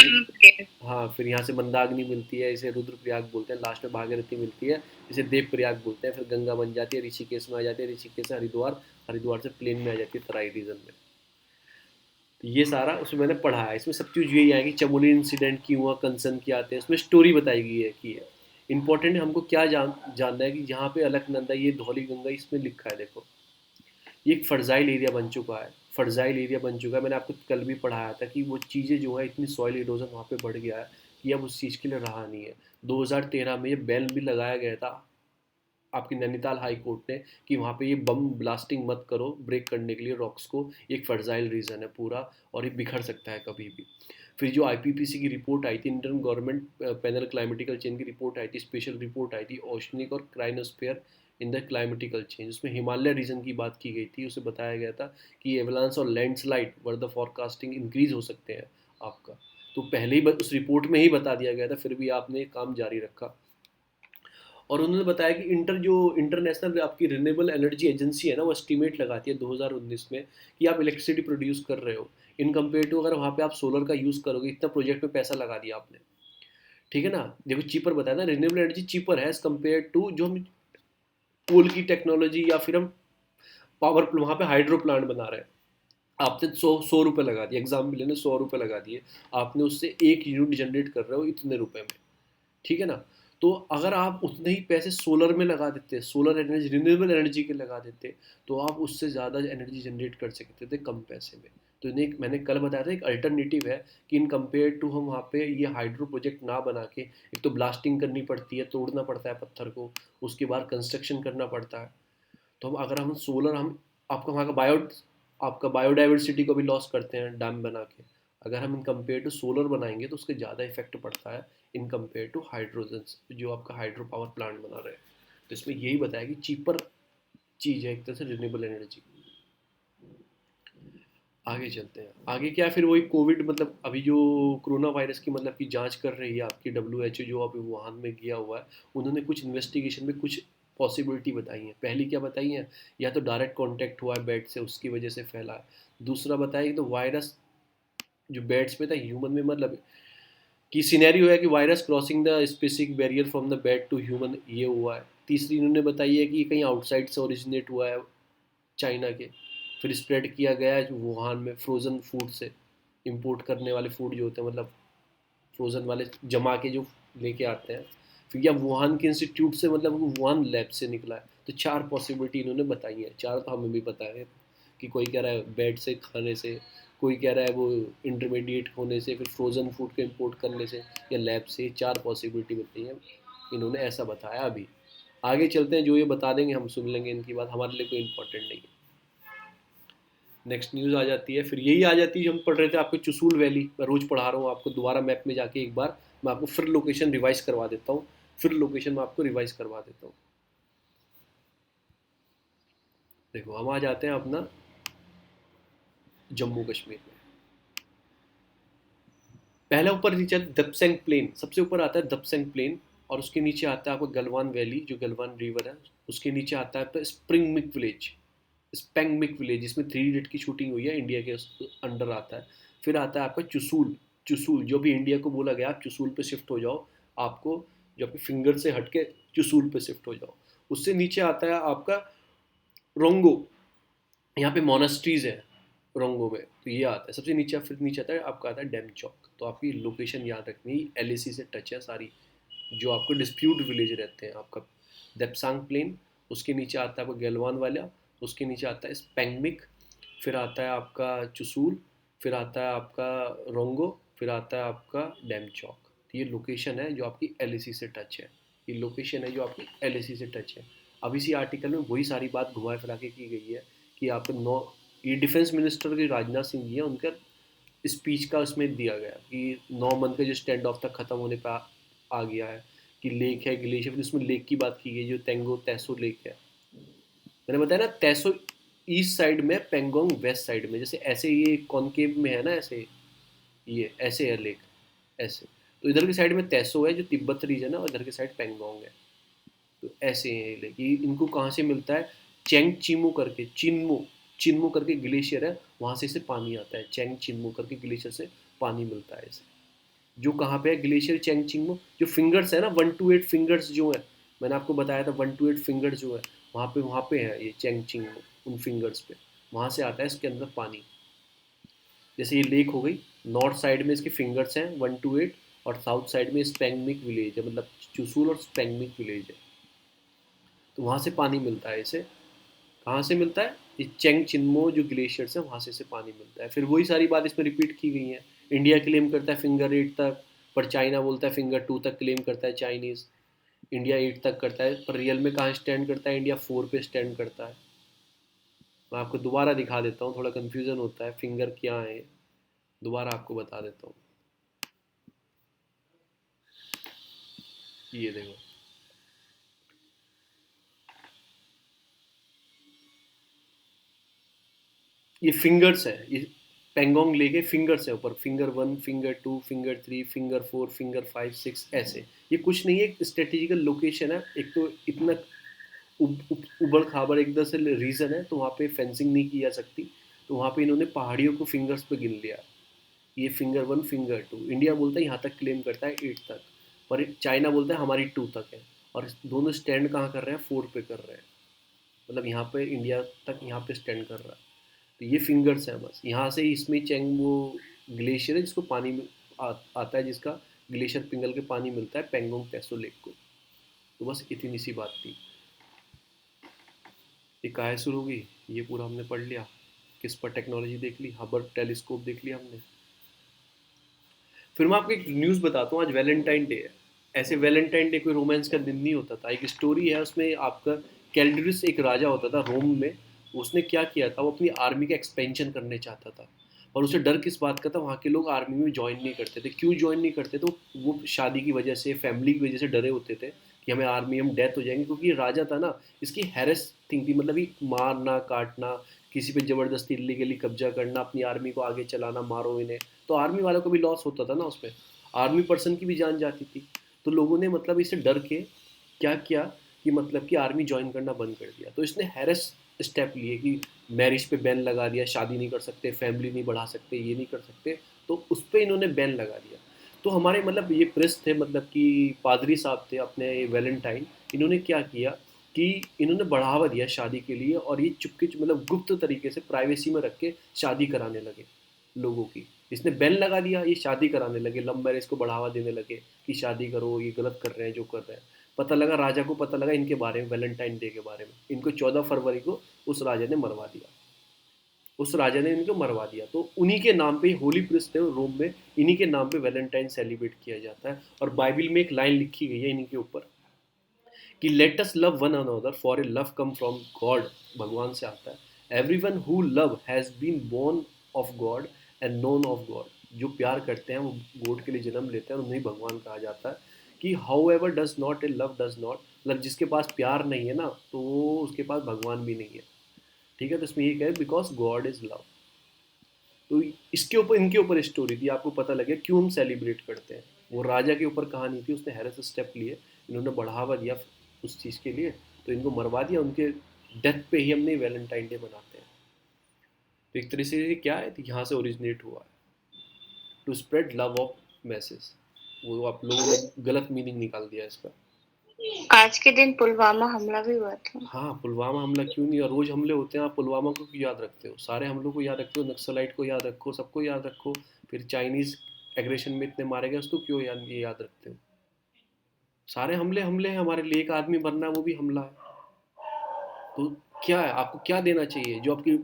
हाँ, फिर यहाँ से मंदाकिनी मिलती है, इसे रुद्र प्रयाग बोलते हैं। लास्ट में भागीरथी मिलती है, इसे देव प्रयाग बोलते हैं। फिर गंगा बन जाती है, ऋषिकेश में आ जाती है, ऋषिकेश से हरिद्वार, हरिद्वार से प्लेन में आ जाती है तराई रीजन में। तो ये सारा उसमें मैंने पढ़ा है। इसमें सब चीज़ यही है कि चमोली इंसिडेंट क्यों हुआ, कंसर्न क्या आते हैं, इसमें स्टोरी बताई गई है कि है इंपॉर्टेंट हमको क्या जानना है कि जहाँ पे अलकनंदा, ये धौली गंगा, इसमें लिखा है देखो, ये एक फर्जाइल एरिया बन चुका है, फर्जाइल एरिया बन चुका है। मैंने आपको कल भी पढ़ाया था कि वो चीज़ें जो है, इतनी सॉइल इरोजन वहाँ पे बढ़ गया है कि अब उस चीज़ के लिए रहा नहीं है। 2013 में ये बैन भी लगाया गया था आपकी नैनीताल हाई कोर्ट ने कि वहाँ पे ये बम ब्लास्टिंग मत करो, ब्रेक करने के लिए रॉक्स को, एक फर्जाइल रीजन है पूरा और ये बिखर सकता है कभी भी। फिर जो आईपीपीसी की रिपोर्ट आई थी, intern government panel climatical change की रिपोर्ट आई थी, स्पेशल रिपोर्ट आई थी ओशनिक और क्राइनोस्फेयर इन द क्लाइमेटिकल चेंज, उसमें हिमालय रीजन की बात की गई थी। उसे बताया गया था कि एवलांस और landslide were the forecasting increase हो सकते हैं आपका। तो पहले ही उस रिपोर्ट में ही बता दिया गया था, फिर भी आपने काम जारी रखा। और उन्होंने बताया कि जो इंटरनेशनल आपकी रिन्यूएबल एनर्जी एजेंसी है ना, वो एस्टीमेट लगाती है 2019 में कि आप इलेक्ट्रिसिटी प्रोड्यूस कर रहे हो इन कम्पेयर टू अगर वहाँ पे आप सोलर का यूज़ करोगे, इतना प्रोजेक्ट में पैसा लगा दिया आपने। ठीक है ना, देखो चीपर बताया ना, रिन्यूएबल एनर्जी चीपर है एज कम्पेयर टू जो हम कोल की टेक्नोलॉजी या फिर हम वहाँ पे हाइड्रो प्लांट बना रहे हैं, आपने 100 रुपये लगा दिए, एग्जाम में लेने 100 रुपये लगा दिए, आपने उससे 1 यूनिट जनरेट कर रहे हो इतने रुपए में, ठीक है ना। तो अगर आप उतने ही पैसे सोलर में लगा देते, सोलर एनर्जी, रिन्यूएबल एनर्जी के लगा देते, तो आप उससे ज़्यादा एनर्जी जनरेट कर सकते थे कम पैसे में। तो मैंने कल बताया था एक अल्टरनेटिव है कि इन कंपेयर टू हम वहाँ पे ये हाइड्रो प्रोजेक्ट ना बना के, एक तो ब्लास्टिंग करनी पड़ती है, तोड़ना पड़ता है पत्थर को, उसके बाद कंस्ट्रक्शन करना पड़ता है। तो हम सोलर, हम आपका वहाँ का बायोडाइवर्सिटी को भी लॉस करते हैं डैम बना के। अगर हम इन कंपेयर टू सोलर बनाएंगे तो उसके ज़्यादा इफेक्ट पड़ता है इन कंपेयर टू हाइड्रोजन जो आपका हाइड्रो पावर प्लांट बना रहे हैं। तो इसमें यही बताया कि चीपर चीज़ है एक तरह से रिन्यूएबल एनर्जी। आगे चलते हैं, आगे क्या फिर वही कोविड, मतलब अभी जो कोरोना वायरस की मतलब की जांच कर रही है आपकी WHO, जो अभी वुहान में किया हुआ है, उन्होंने कुछ इन्वेस्टिगेशन में कुछ पॉसिबिलिटी बताई है। पहली क्या बताई है, या तो डायरेक्ट कांटेक्ट हुआ है बेड से, उसकी वजह से फैला है। दूसरा बताया कि तो वायरस जो बेड्स पे था ह्यूमन में, मतलब कि सिनेरियो है कि virus crossing the specific barrier from the bat to human, ये हुआ है। तीसरी इन्होंने बताई है कि ये कहीं आउटसाइड से ओरिजिनेट हुआ है, चाइना के, फिर स्प्रेड किया गया है वुहान में फ्रोज़न फूड से, इंपोर्ट करने वाले फूड जो होते हैं, मतलब फ्रोज़न वाले जमा के जो लेके आते हैं, फिर या वुहान के इंस्टीट्यूट से, मतलब वो वुहान लैब से निकला है। तो 4 पॉसिबिलिटी इन्होंने बताई है, 4 तो हमें भी पता है कि कोई कह रहा है बेड से खाने से, कोई कह रहा है वो इंटरमीडिएट होने से, फिर फ्रोज़न फूड के इंपोर्ट करने से, या लैब से। 4 पॉसिबिलिटी बताई है इन्होंने, ऐसा बताया अभी। आगे चलते हैं, जो ये बता देंगे हम सुन लेंगे, इनकी बात हमारे लिए कोई इंपॉर्टेंट नहीं है। नेक्स्ट न्यूज़ आ जाती है, फिर यही आ जाती है जो हम पढ़ रहे थे आपको, चुसूल वैली। मैं रोज़ पढ़ा रहा हूँ आपको, दोबारा मैप में जाके एक बार मैं आपको फिर लोकेशन रिवाइज करवा देता हूँ, फिर लोकेशन मैं आपको रिवाइज करवा देता हूँ। देखो हम आ जाते हैं अपना जम्मू कश्मीर में। पहला ऊपर नीचे दपसेंग प्लेन, सबसे ऊपर आता है दपसेंग प्लेन, और उसके नीचे आता है आपको गलवान वैली, जो गलवान रिवर है। उसके नीचे आता है आपका स्प्रिंगमिक विलेज, स्पेंगमिक विलेज, जिसमें 3 इडियट की शूटिंग हुई है, इंडिया के अंडर आता है। फिर आता है आपका चुसूल, चुसूल जो भी इंडिया को बोला गया, आप चुसूल पे शिफ्ट हो जाओ, आपको जो आपके फिंगर से हट के चुसूल पे शिफ्ट हो जाओ। उससे नीचे आता है आपका रोंगो, यहाँ पे मोनास्ट्रीज है रोंगो में, तो ये आता है सबसे नीचे। फिर नीचे आता है आपका, आता है डैम चौक। तो आपकी लोकेशन याद रखनी, LAC से टच है सारी, जो आपको डिस्प्यूट विलेज रहते हैं आपका। देपसांग प्लेन, उसके नीचे आता है आपका गलवान वाला, उसके नीचे आता है स्पेंगमिक, फिर आता है आपका चुसूल, फिर आता है आपका रोंगो, फिर आता है आपका डैम चौक। तो ये लोकेशन है जो आपकी LAC से टच है, ये लोकेशन है जो आपकी LAC से टच है। अब इसी आर्टिकल में वही सारी बात घुमा फिरा के की गई है कि आपको नौ, ये डिफेंस मिनिस्टर के राजनाथ सिंह जी है, उनका स्पीच का उसमें दिया गया कि 9 मंथ का जो स्टैंड ऑफ तक ख़त्म होने पर आ गया है, कि लेक है, ग्लेशियर, फिर उसमें लेक की बात की गई, जो तेंगो तैसो लेक है। मैंने बताया ना, तैसो ईस्ट साइड में, पेंगोंग वेस्ट साइड में, जैसे ऐसे ये कॉनकेव में है ना, ऐसे ये ऐसे है लेक, ऐसे। तो इधर की साइड में तैसो है जो तिब्बत रीजन है, और इधर की साइड पेंगोंग है। तो ऐसे हैं ये लेक। ये इनको कहाँ से मिलता है, चेंग चिमू करके, चिन्मू, चिन्मू करके ग्लेशियर है, वहाँ से इसे पानी आता है। चेंग चिन्मू करके ग्लेशियर से पानी मिलता है इसे। जो कहाँ पे है ग्लेशियर चेंग चिंगमो, जो फिंगर्स है ना, 1 to 8 फिंगर्स जो है, मैंने आपको बताया था 1 to 8 फिंगर्स जो है, वहाँ पे है ये चेंग चिंगमो, उन फिंगर्स पे, वहाँ से आता है इसके अंदर पानी। जैसे ये लेक हो गई, नॉर्थ साइड में इसके फिंगर्स हैं 1 to 8, और साउथ साइड में स्पेंगमिक विलेज है, मतलब चुसूल और स्पेंगमिक विलेज है। तो वहाँ से पानी मिलता है इसे। कहाँ से मिलता है, ये चेंग चिन्मो जो ग्लेशियर है, वहाँ से इसे पानी मिलता है। फिर वही सारी बात इसमें रिपीट की गई है। इंडिया क्लेम करता है फिंगर 8 तक, पर चाइना बोलता है फिंगर 2 तक क्लेम करता है चाइनीज़। इंडिया 8 तक करता है, पर रियल में कहाँ स्टैंड करता है, इंडिया 4 पे स्टैंड करता है। मैं आपको दोबारा दिखा देता हूँ, थोड़ा कन्फ्यूज़न होता है फिंगर क्या है, दोबारा आपको बता देता हूँ। ये देखो, ये फिंगर्स है, ये पेंगोंग लेके फिंगर्स है ऊपर, finger 1, finger 2, finger 3, finger 4, finger 5, 6, ऐसे। ये कुछ नहीं है, एक स्ट्रेटेजिकल लोकेशन है। एक तो इतना उबड़ खाबड़ एकदम से रीजन है, तो वहाँ पे फेंसिंग नहीं की जा सकती, तो वहाँ पे इन्होंने पहाड़ियों को फिंगर्स पे गिन लिया। ये फिंगर 1, फिंगर 2, इंडिया बोलता है यहाँ तक क्लेम करता है 8 तक, पर चाइना बोलता है हमारी 2 तक है। और दोनों स्टैंड कहाँ कर रहे हैं, 4 पे कर रहे हैं। मतलब यहाँ पे इंडिया तक यहाँ पे स्टैंड कर रहा है। तो ये फिंगर्स हैं बस, यहाँ से इसमें चेंग वो ग्लेशियर है जिसको पानी आता है, जिसका ग्लेशियर पिघल के पानी मिलता है पेंगोंग टेसो लेक को। तो बस इतनी सी बात थी। ये कहाँ शुरू होगी, ये पूरा हमने पढ़ लिया। किस पर टेक्नोलॉजी देख ली, हबल टेलीस्कोप देख लिया हमने। फिर मैं आपको एक न्यूज़ बताता हूँ, आज वैलेंटाइन डे है। ऐसे वैलेंटाइन डे कोई रोमांस का दिन नहीं होता था। एक स्टोरी है उसमें आपका, कैल्ड्रिस एक राजा होता था रोम में। उसने क्या किया था, वो अपनी आर्मी का एक्सपेंशन करने चाहता था। और उसे डर किस बात का था, वहाँ के लोग आर्मी में ज्वाइन नहीं करते थे। क्यों ज्वाइन नहीं करते, तो वो शादी की वजह से, फैमिली की वजह से डरे होते थे कि हमें आर्मी हम डेथ हो जाएंगे। क्योंकि ये राजा था ना, इसकी हैरेस थिंग थी, मतलब ये मारना काटना, किसी पे ज़बरदस्ती इलीगली कब्जा करना, अपनी आर्मी को आगे चलाना, मारो इन्हें। तो आर्मी वालों को भी लॉस होता था ना उसमें, आर्मी पर्सन की भी जान जाती थी। तो लोगों ने मतलब इसे डर के क्या किया कि मतलब कि आर्मी ज्वाइन करना बंद कर दिया। तो इसने हैरेस स्टेप लिए कि मैरिज पे बैन लगा दिया, शादी नहीं कर सकते, फैमिली नहीं बढ़ा सकते, ये नहीं कर सकते। तो उस पर इन्होंने बैन लगा दिया। तो हमारे मतलब ये प्रेस थे, मतलब कि पादरी साहब थे अपने वैलेंटाइन, इन्होंने क्या किया कि इन्होंने बढ़ावा दिया शादी के लिए। और ये चुपके मतलब गुप्त तरीके से प्राइवेसी में रख के शादी कराने लगे लोगों की। इसने बैन लगा दिया, ये शादी कराने लगे, लव मैरिज को बढ़ावा देने लगे कि शादी करो, ये गलत कर रहे हैं जो कर रहे हैं। पता लगा, राजा को पता लगा इनके बारे में, वैलेंटाइन डे के बारे में। इनको 14 फरवरी को उस राजा ने मरवा दिया, उस राजा ने इनको मरवा दिया। तो उन्हीं के नाम पे, होली प्रिस्ट है रोम में, इन्हीं के नाम पे वैलेंटाइन सेलिब्रेट किया जाता है। और बाइबल में एक लाइन लिखी गई है इन्हीं के ऊपर कि let us love one another for a love come from God, भगवान से आता है। Everyone who love has been born of God and known of God. जो प्यार करते हैं वो गॉड के लिए जन्म लेते हैं और उन्हें भगवान कहा जाता है। कि how ever does not a love does not, मतलब जिसके पास प्यार नहीं है ना, तो वो उसके पास भगवान भी नहीं है। ठीक है, तो इसमें ये कहे बिकॉज गॉड इज लव। तो इसके ऊपर, इनके ऊपर स्टोरी थी, आपको पता लगे क्यों हम सेलिब्रेट करते हैं। वो राजा के ऊपर कहानी थी, उसने हैरेस स्टेप लिए, इन्होंने बढ़ावा दिया उस चीज़ के लिए, तो इनको मरवा दिया। उनके डेथ पे ही हमने वैलेंटाइन डे मनाते हैं। तो एक तरह से ये क्या है, तो यहाँ से ओरिजिनेट हुआ है, to spread love of message. वो आप लोगों ने गलत मीनिंग निकाल दिया इसका। आज के दिन पुलवामा हमला भी हुआ था। हाँ, पुलवामा हमला क्यों नहीं, और रोज हमले होते हैं, आप पुलवामा को क्यों याद रखते हो? सारे हमलों को याद रखते हो, नक्सलाइट को याद रखो, सबको याद रखो। फिर चाइनीज एग्रेशन में इतने मारे गए, उसको क्यों ये याद रखते हो? सारे हमले हमले हैं हमारे लिए, एक आदमी मरना है वो भी हमला है। तो क्या है, आपको क्या देना चाहिए? जो आपकी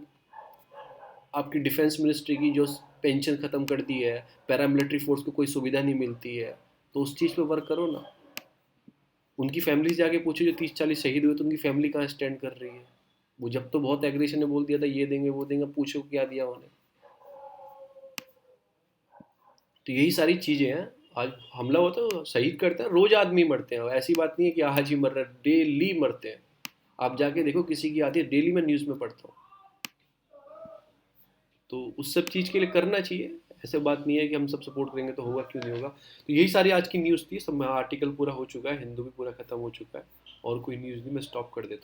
आपकी डिफेंस मिनिस्ट्री की जो पेंशन ख़त्म कर दी है, पैरामिलिट्री फोर्स को कोई सुविधा नहीं मिलती है, तो उस चीज़ पे वर्क करो ना। उनकी फैमिली से जाके पूछो, जो 30-40 शहीद हुए, तो उनकी फैमिली कहाँ स्टैंड कर रही है? वो जब तो बहुत एग्रेशन ने बोल दिया था ये देंगे वो देंगे, पूछो क्या दिया उन्हें। तो यही सारी चीज़ें हैं। आज हमला होता है, शहीद करते हैं, रोज आदमी मरते हैं। ऐसी बात नहीं है कि आज ही मर रहे हैं, डेली मरते हैं। आप जाके देखो किसी की आती है, डेली मैं न्यूज़ में पढ़ता हूँ। तो उस सब चीज़ के लिए करना चाहिए। ऐसे बात नहीं है कि हम सब सपोर्ट करेंगे तो होगा, क्यों नहीं होगा। तो यही सारी आज की न्यूज़ थी। सब, आर्टिकल पूरा हो चुका है, हिंदू भी पूरा खत्म हो चुका है, और कोई न्यूज़ नहीं, मैं स्टॉप कर देता हूँ।